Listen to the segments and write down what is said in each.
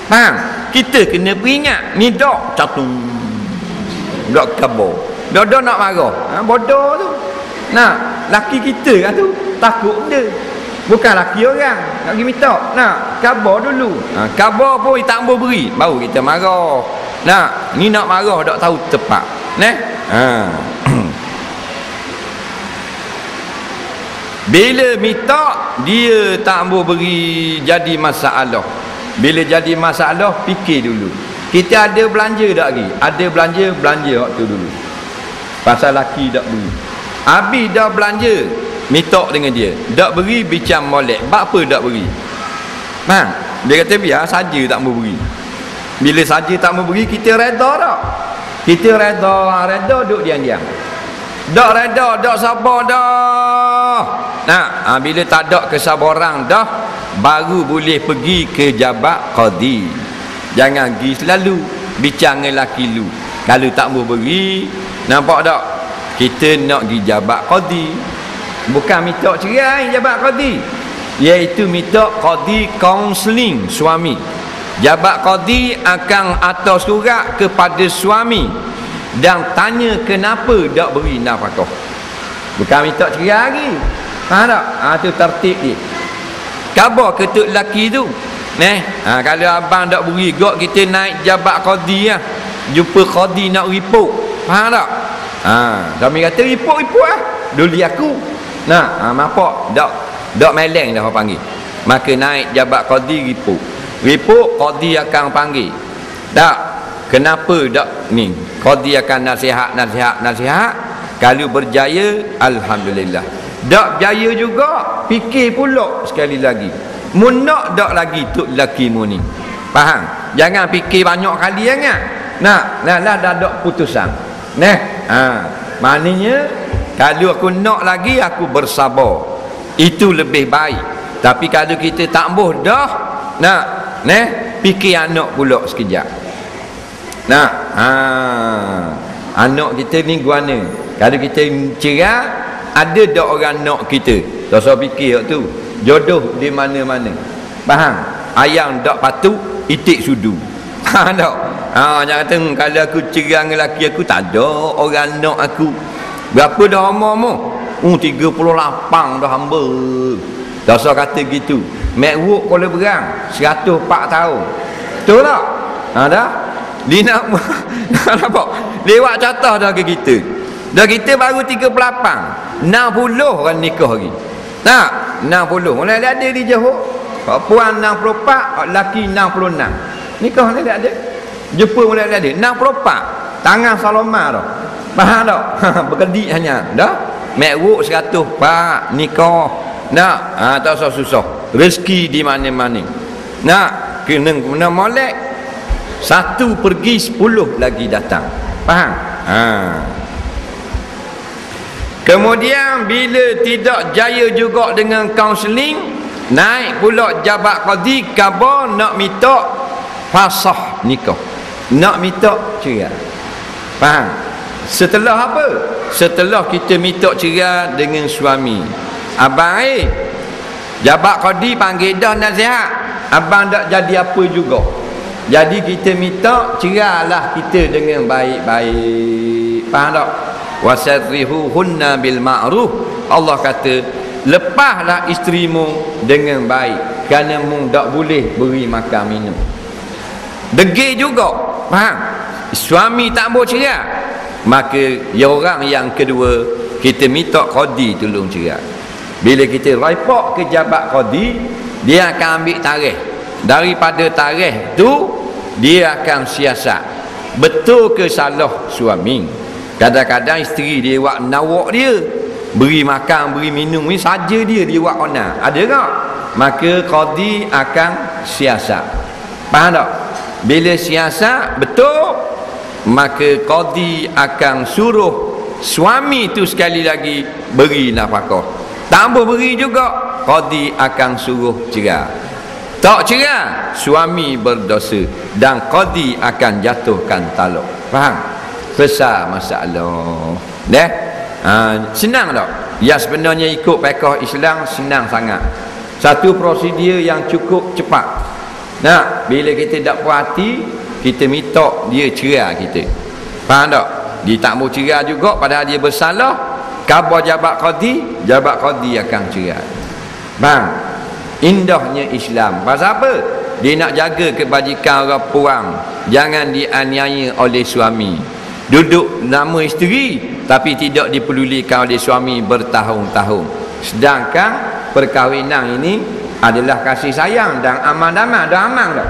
Faham? Kita kena peringat ni dok catung dok kabur. Dok nak marah. Bodoh tu. Nah, laki kita kan tu takut benda. Bukan laki orang nak pergi minta. Nah, khabar dulu. Khabar pun tak mau beri, baru kita marah. Nah, ni nak marah tak tahu tepat. Neh. Bila minta dia tak mau beri, jadi masalah. Bila jadi masalah, fikir dulu. Kita ada belanja tak lagi? Ada belanja waktu dulu. Pasal laki tak beri. Habis dah belanja, minta dengan dia. Tak beri, bincang molek. Apa tak beri? Faham? Dia kata biar saja tak mau beri. Bila saja tak mau beri, kita reda tak? Kita reda duduk diam-diam. Tak reda, tak sabar dah. Nah, bila tak ada kesabaran dah, baru boleh pergi ke jabat qadi. Jangan pergi selalu bincang dengan laki lu. Kalau tak mau beri, nampak tak? Kita nak pergi jabat qadi. Bukan minta cerai jabat qadi, iaitu minta qadi kaunseling suami. Jabat qadi akan atas surat kepada suami dan tanya kenapa tak beri nafkah. Bukan minta cerai lagi. Faham tak? Tu tertib dia. Khabar ketuk lelaki tu. Kalau abang tak beri gak, kita naik jabat qadi lah. Jumpa qadi nak report. Faham tak? Suami kata report lah. Duli aku. Nampak dak meleng dah orang panggil. Maka naik jabat qadi report qadi akan panggil. Tak, kenapa dak ni? Qadi akan nasihat. Kalau berjaya, alhamdulillah. Dak berjaya juga, fikir pula sekali lagi. Mun nak dak lagi tuk lelaki mu ni. Faham? Jangan fikir banyak kali sangat. Dah ada putusan. Maknanya kalau aku nak lagi, aku bersabar. Itu lebih baik. Tapi kalau kita tak boh dah, fikir anak pula sekejap. Anak kita ni guana. Kalau kita cerai, ada tak orang nak kita? Tak usah fikir tu. Jodoh di mana-mana. Faham? Ayang tak patut, itik sudu. Faham tak? Jangan kata kalau aku cerai dengan lelaki aku, tak ada orang nak aku. Berapa dah umur mu? 38 dah hamba. Tak usah kata gitu. Mek Wuk Kuala Berang 104 tahun. Betul tak? Dah. Dia nak nampak? Lewat catah dah ke kita. Dah kita baru 38. 60 orang nikah lagi. Tak? 60. Mulai ada di Johor. Puan 64, lelaki 66. Nikah ni ada. Jepun mulai ada 64. Tangan Saloma dah. Faham tak? Berkedik hanya. Dah? Mek Wuk 104 nikah. Tak usah susah. Rezeki di mana-mana. Kena molek. 1 pergi 10 lagi datang. Faham? Kemudian bila tidak jaya juga dengan kaunseling, naik pula jabat qadi, khabar nak minta fasah nikah. Nak minta cerai. Faham? Setelah apa? Setelah kita minta cerai dengan suami. Abang jabat qadi panggil dah nasihat. Abang tak jadi apa juga. Jadi kita minta cerailah kita dengan baik-baik. Faham tak? Wasarrihuhunna bil ma'ruf. Allah kata, lepaslah isterimu dengan baik, kerana mu tak boleh beri makan minum. Degil juga. Faham? Suami tak boleh cerai, maka orang yang kedua kita minta qadi tolong cerai. Bila kita report ke jabat qadi, dia akan ambil tarikh. Daripada tarikh tu dia akan siasat betul ke salah suami. Kadang-kadang isteri dia buat nawak dia, beri makan, beri minum ni saja dia buat kena. Ada tak? Maka qadi akan siasat. Faham tak? Bila siasat betul, maka qadi akan suruh suami tu sekali lagi beri nafkah. Tak boleh beri juga, qadi akan suruh cerai. Tak cerai, suami berdosa dan qadi akan jatuhkan talak. Faham? Besar masalah. Senang tak? Ya, sebenarnya ikut fiqh Islam senang sangat. Satu prosedur yang cukup cepat. Nah, bila kita tak puas hati, kita minta dia cerai kita. Faham tak? Dia tak mau cerai juga padahal dia bersalah. Khabar jabat qadi akan cerai. Bang, indahnya Islam. Pasal apa? Dia nak jaga kebajikan orang puang, jangan dianiaya oleh suami. Duduk nama isteri tapi tidak dipedulikan oleh suami bertahun-tahun. Sedangkan perkahwinan ini adalah kasih sayang dan aman damai, dah aman dah.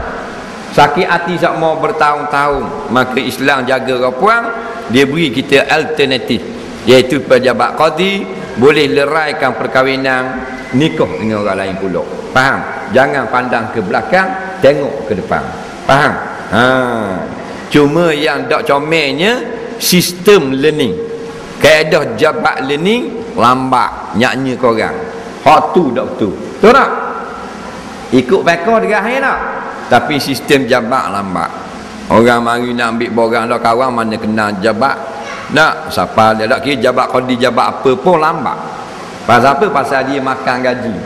Sakit hati tak mau bertahun-tahun, maka Islam jaga orang puang, dia beri kita alternatif, iaitu pejabat qadi boleh leraikan perkahwinan, nikah dengan orang lain pula. Faham? Jangan pandang ke belakang, tengok ke depan. Faham? Cuma yang tak comelnya sistem learning, kaedah jabat learning lambat nyanyi korang. Hak tu tak betul. Betul tak? Ikut pakar dia akhir tak? Tapi sistem jabat lambat. Orang mari nak ambil borang dah kawan, mana kena jabat. Nak siapa dia tak kira jabat qadi jabat apa pun lambat. Pasal apa? Pasal dia makan gaji.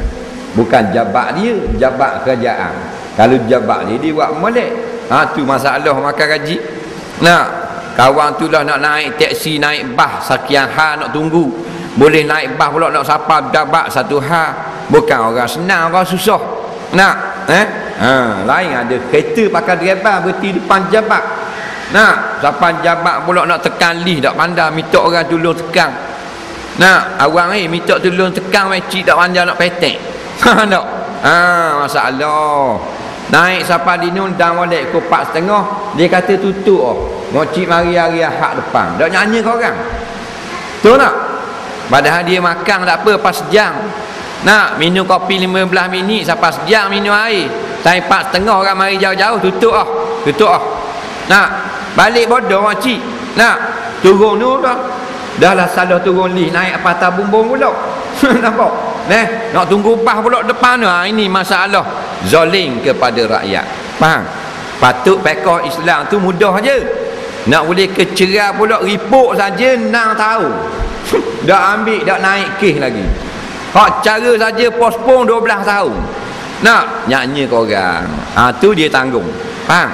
Bukan jabat dia, jabat kerajaan. Kalau jabat dia buat molek. Tu masalah makan gaji. Nak kawan tu lah nak naik teksi, naik bas sekian hal nak tunggu. Boleh naik bas pula nak sapa jabat satu hal. Bukan orang senang, orang susah. Nak lain ada kereta pakai driver berhenti depan jabat. Nak sapa jabat pula nak tekan lift tak pandai, minta orang tolong tekan. Nak awang minta tolong tekan cik tak pandai nak petek. Tak? Masalah. Naik siapa dinun dan molek pukul 4.30, dia kata tutup ngocik mari hari Ahad depan. Tak nyanyi kau orang. Betul tak? Padahal dia makan tak apa pas jam. Nak minum kopi 15 minit sampai sejam minum air. Sampai 4.30 orang mari jauh-jauh tutup Nak balik bodoh ngocik. Nak turun tu dah lah salah turun lift, naik patah bumbung pula. Nampak? Nak tunggu bas pula depan tu. Ini masalah zalim kepada rakyat. Faham? Patut pakar Islam tu mudah je. Nak boleh kecerai pula ripuk saja 6 tahun. Dah ambil, dah naik kes lagi. Hak cara saja postpone 12 tahun. Nak nyanyi korang. Tu dia tanggung. Faham?